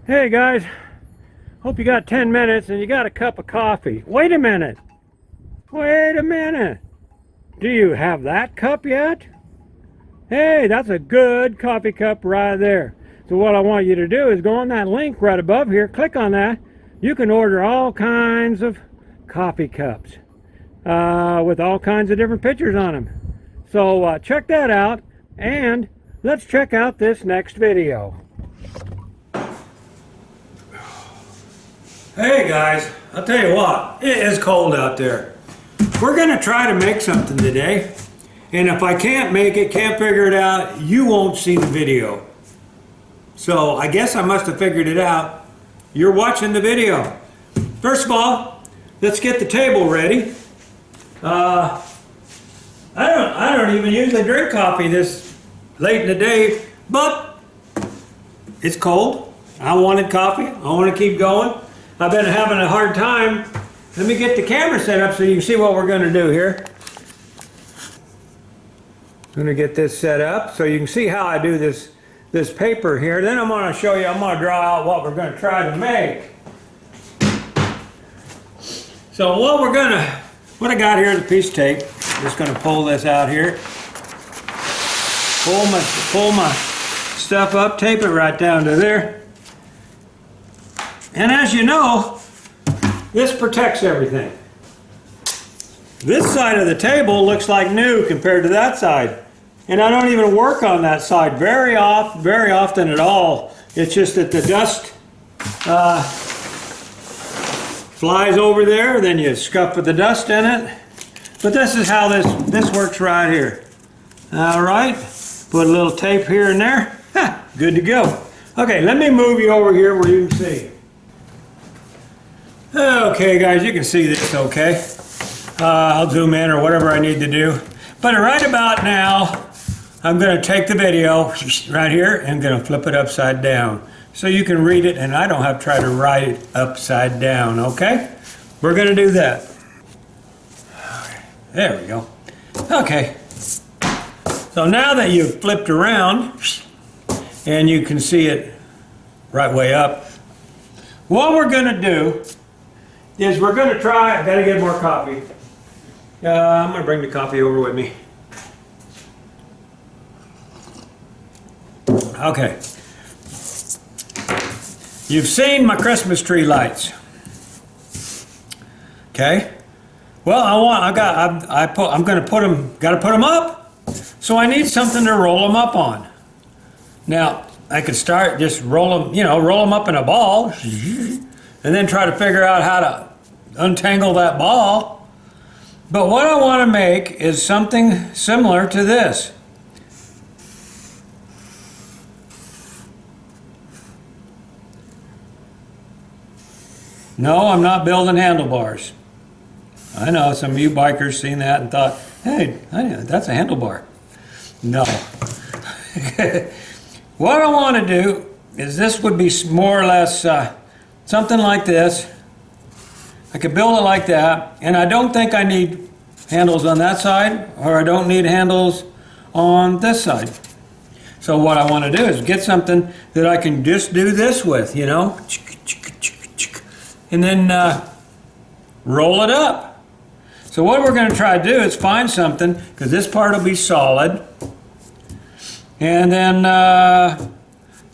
Hey guys, hope you got 10 minutes and you got a cup of coffee. Wait a minute. Wait a minute. Do you have that cup yet? Hey, that's a good coffee cup right there. So what I want you to do is go on that link right above here, click on that. You can order all kinds of coffee cups with all kinds of different pictures on them. So check that out, and let's check out this next video. Hey guys, I'll tell you what, it is cold out there. We're going to try to make something today, and if I can't make it, can't figure it out, you won't see the video. So I guess I must have figured it out. You're watching the video. First of all, let's get the table ready. I don't even usually drink coffee this late in the day, but it's cold. I wanted coffee. I want to keep going. I've been having a hard time. Let me get the camera set up so you can see what we're going to do here. I'm going to get this set up so you can see how I do this paper here. Then I'm going to show you, I'm going to draw out what we're going to try to make. So what I got here is a piece of tape. I'm just going to pull this out here. Pull my stuff up, tape it right down to there. And as you know, this protects everything. This side of the table looks like new compared to that side. And I don't even work on that side very often at all. It's just that the dust flies over there, then you scuff with the dust in it. But this is how this works right here. All right, put a little tape here and there. Good to go. Okay, let me move you over here where you can see. Okay guys, you can see this okay. I'll zoom in or whatever I need to do. But right about now, I'm going to take the video right here and going to flip it upside down so you can read it and I don't have to try to write it upside down, okay? We're going to do that. There we go. Okay. So now that you've flipped around and you can see it right way up, what we're going to do is we're going to try, I've got to get more coffee. I'm going to bring the coffee over with me. Okay. You've seen my Christmas tree lights. Okay. Well, I'm going to put them up. So I need something to roll them up on. Now, I could start just roll them up in a ball and then try to figure out how to untangle that ball. But what I want to make is something similar to this. No, I'm not building handlebars. I know some of you bikers seen that and thought, hey, that's a handlebar. No. What I want to do is this would be more or less something like this. I could build it like that, and I don't think I need handles on that side, or I don't need handles on this side. So what I want to do is get something that I can just do this with, you know, and then roll it up. So what we're going to try to do is find something, because this part will be solid, and then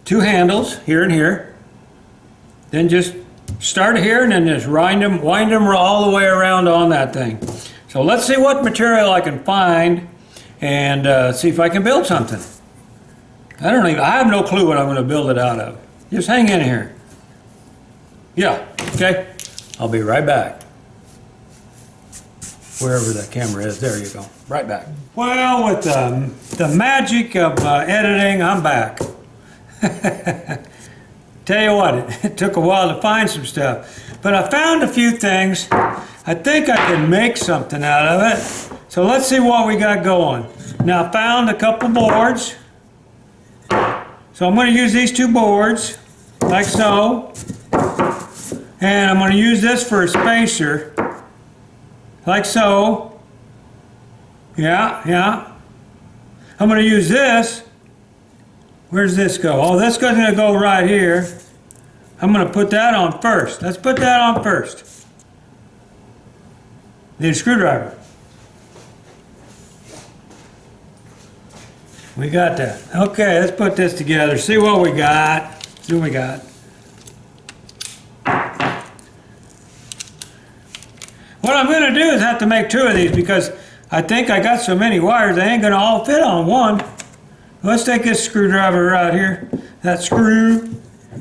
two handles here and here. Then just start here and then just wind them all the way around on that thing. So let's see what material I can find and see if I can build something. I have no clue what I'm going to build it out of. Just hang in here. Yeah, okay. I'll be right back. Wherever that camera is, there you go. Right back. Well, with the magic of editing, I'm back. Tell you what, it took a while to find some stuff, but I found a few things. I think I can make something out of it. So let's see what we got going. Now I found a couple boards. So I'm going to use these two boards, like so. And I'm going to use this for a spacer, like so. Yeah. I'm going to use this. Where's this go? Oh, this is going to go right here. I'm going to put that on first. Let's put that on first. Need a screwdriver. We got that. Okay, let's put this together. See what we got. See what we got. What I'm going to do is have to make 2 of these because I think I got so many wires they ain't going to all fit on one. Let's take this screwdriver right here. That screw.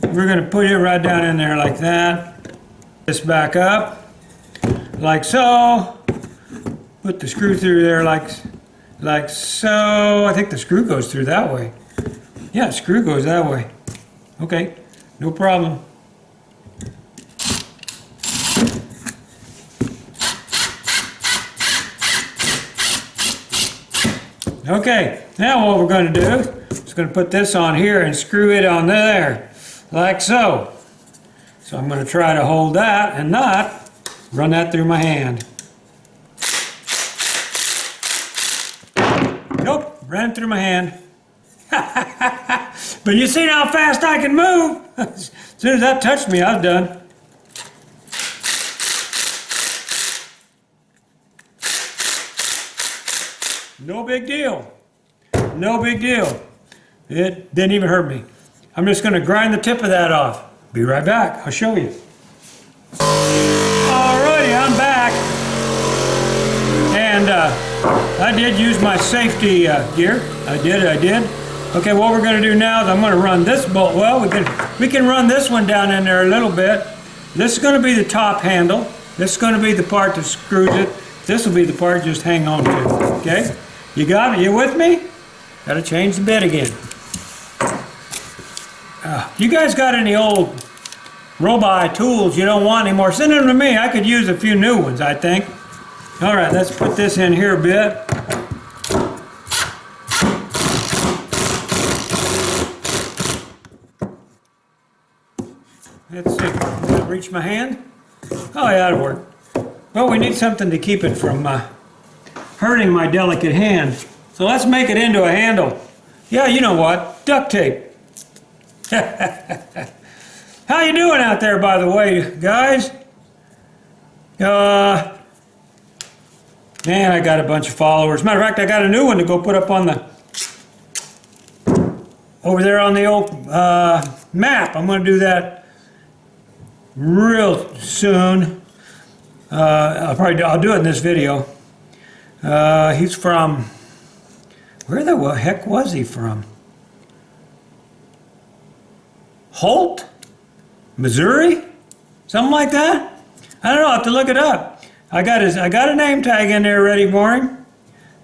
We're going to put it right down in there like that. This back up. Like so. Put the screw through there like so. I think the screw goes through that way. Yeah, the screw goes that way. Okay, no problem. Okay, now what we're going to do is going to put this on here and screw it on there, like so. So I'm going to try to hold that and not run that through my hand. Nope, ran it through my hand. But you see how fast I can move? As soon as that touched me, I was done. No big deal. No big deal. It didn't even hurt me. I'm just going to grind the tip of that off. Be right back. I'll show you. Alrighty, I'm back. And I did use my safety gear. I did. Okay, what we're going to do now is I'm going to run this bolt. Well, we can run this one down in there a little bit. This is going to be the top handle. This is going to be the part that screws it. This will be the part just hang on to. Okay? You got it? You with me? Got to change the bit again. You guys got any old robot tools you don't want anymore? Send them to me. I could use a few new ones, I think. All right, let's put this in here a bit. Let's see. Does it reach my hand? Oh, yeah, that'll work. Well, we need something to keep it from hurting my delicate hand. So let's make it into a handle. Yeah, you know what? Duct tape. How you doing out there, by the way, guys? Man, I got a bunch of followers. Matter of fact, I got a new one to go put up on the over there on the old map. I'm going to do that real soon. I'll do it in this video. He's from, where the heck was he from? Holt? Missouri? Something like that? I don't know, I'll have to look it up. I got a name tag in there ready for him.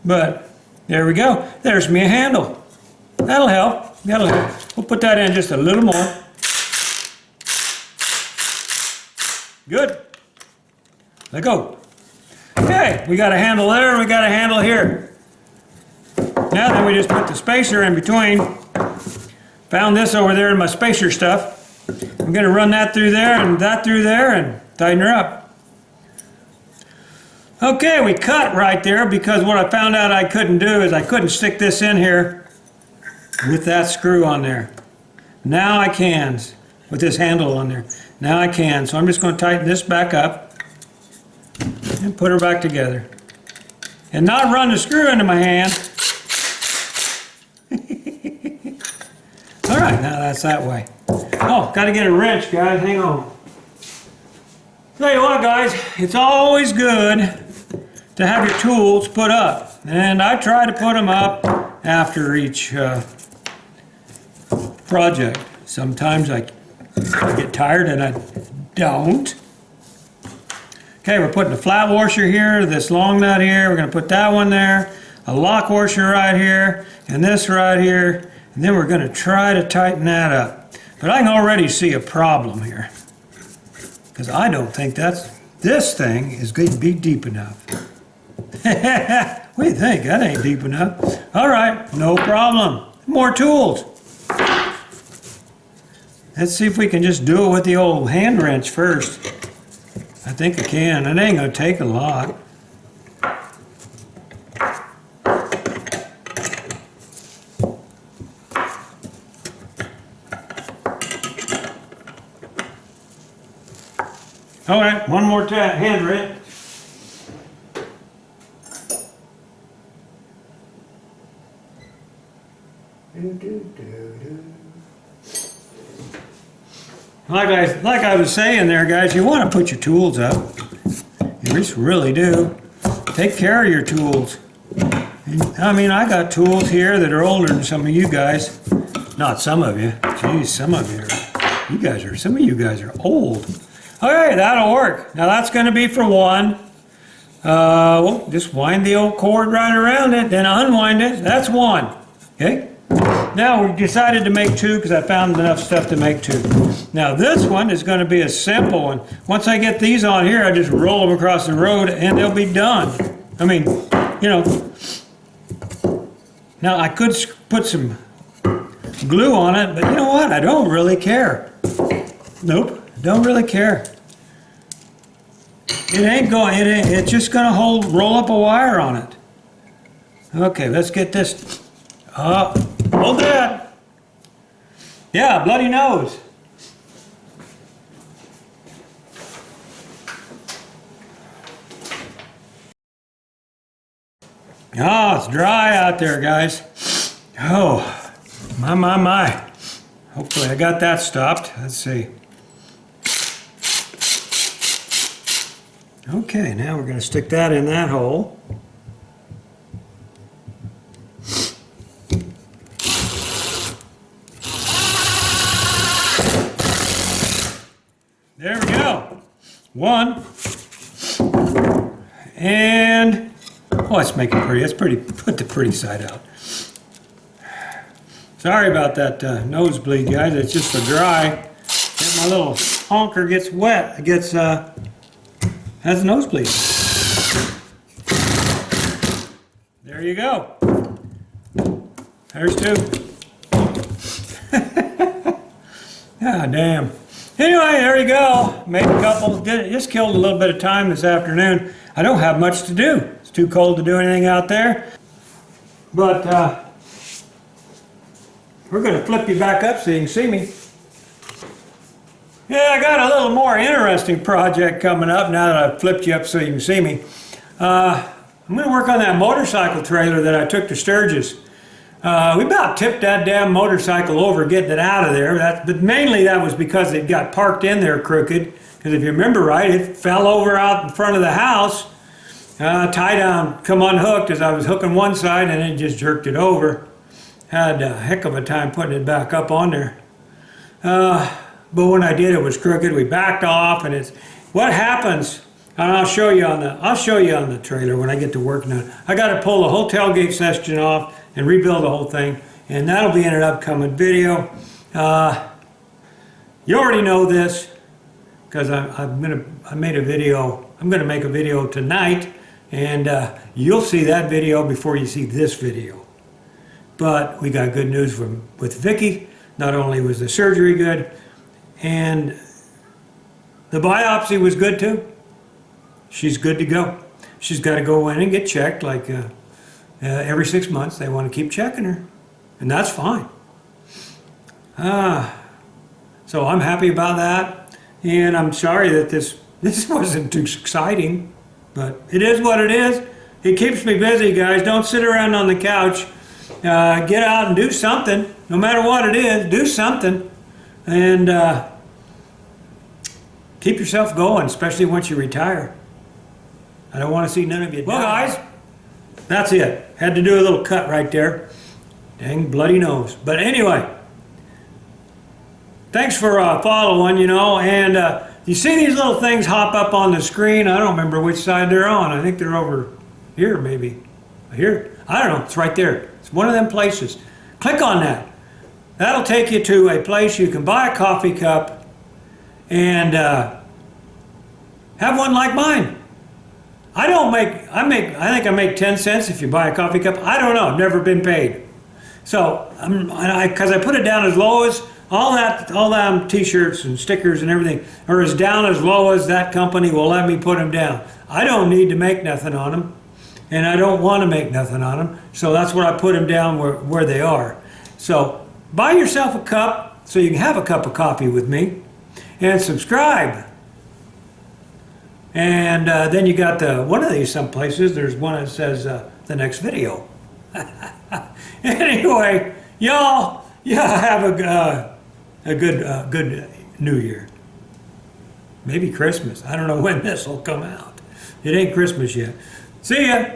But there we go. There's me a handle. That'll help. That'll help. We'll put that in just a little more. Good. Let go. Okay, we got a handle there and we got a handle here. Now then we just put the spacer in between. Found this over there in my spacer stuff. I'm going to run that through there and tighten her up. Okay, we cut right there because what I found out I couldn't do is I couldn't stick this in here with that screw on there. Now I can, with this handle on there. Now I can, so I'm just going to tighten this back up and put her back together. And not run the screw into my hand. All right, now that's that way. Oh, got to get a wrench, guys. Hang on. Tell you what, guys, it's always good to have your tools put up. And I try to put them up after each project. Sometimes I get tired and I don't. Okay, we're putting a flat washer here, this long nut here. We're going to put that one there, a lock washer right here, and this right here. And then we're going to try to tighten that up. But I can already see a problem here. Because I don't think this thing is going to be deep enough. What do you think? That ain't deep enough. All right, no problem. More tools. Let's see if we can just do it with the old hand wrench first. I think I can. It ain't going to take a lot. All right, one more time, handwritten. Like I was saying there, guys, you want to put your tools up. You just really do. Take care of your tools. I mean, I got tools here that are older than some of you guys. Not some of you. Geez, some of you are. Some of you guys are old. Okay, that'll work. Now that's going to be for one. Well, just wind the old cord right around it, then unwind it. That's one. Okay. Now we decided to make two because I found enough stuff to make two. Now this one is going to be a simple one. Once I get these on here, I just roll them across the road and they'll be done. I mean, you know. Now I could put some glue on it, but you know what? I don't really care. Nope, don't really care. It's just going to roll up a wire on it. Okay, let's get this. Hold that. Yeah, bloody nose. Oh, it's dry out there, guys. Oh, my. Hopefully I got that stopped. Let's see. Okay, now we're going to stick that in that hole. There we go. One. And, oh, let's make it pretty. Let's put the pretty side out. Sorry about that nosebleed, guys. It's just so dry. If my little honker gets wet, it gets, has a nosebleed. There you go. There's two. Ah, damn. Anyway, there you go. Made a couple. Just killed a little bit of time this afternoon. I don't have much to do. It's too cold to do anything out there. But we're going to flip you back up so you can see me. Yeah, I got a little more interesting project coming up now that I've flipped you up so you can see me. I'm going to work on that motorcycle trailer that I took to Sturgis. We about tipped that damn motorcycle over getting it out of there. But mainly that was because it got parked in there crooked. Because if you remember right, it fell over out in front of the house. Tie down, come unhooked as I was hooking one side and it just jerked it over. Had a heck of a time putting it back up on there. But when I did, it was crooked. We backed off, and it's what happens. And I'll show you on the trailer when I get to work now. I got to pull the whole tailgate section off and rebuild the whole thing, and that'll be in an upcoming video. You already know this because I'm gonna make a video tonight, and you'll see that video before you see this video. But we got good news with Vicky. Not only was the surgery good, and the biopsy was good too. She's good to go. She's got to go in and get checked like every 6 months. They want to keep checking her, and that's fine. So I'm happy about that, and I'm sorry that this wasn't too exciting, but it is what it is. It keeps me busy, guys. Don't sit around on the couch. Get out and do something. No matter what it is, do something. And keep yourself going, especially once you retire. I don't want to see none of you die. Well, guys, that's it. Had to do a little cut right there. Dang bloody nose. But anyway, thanks for following, and you see these little things hop up on the screen. I don't remember which side they're on. I think they're over here, maybe. Here? I don't know. It's right there. It's one of them places. Click on that. That'll take you to a place you can buy a coffee cup and have one like mine. I think I make 10 cents if you buy a coffee cup. I don't know. I've never been paid. So, because I put it down as low as all them t-shirts and stickers and everything are as down as low as that company will let me put them down. I don't need to make nothing on them, and I don't want to make nothing on them. So that's where I put them down where they are. So buy yourself a cup so you can have a cup of coffee with me, and subscribe. And then you got one of these some places, there's one that says the next video. Anyway, y'all have a good New Year. Maybe Christmas. I don't know when this will come out. It ain't Christmas yet. See ya.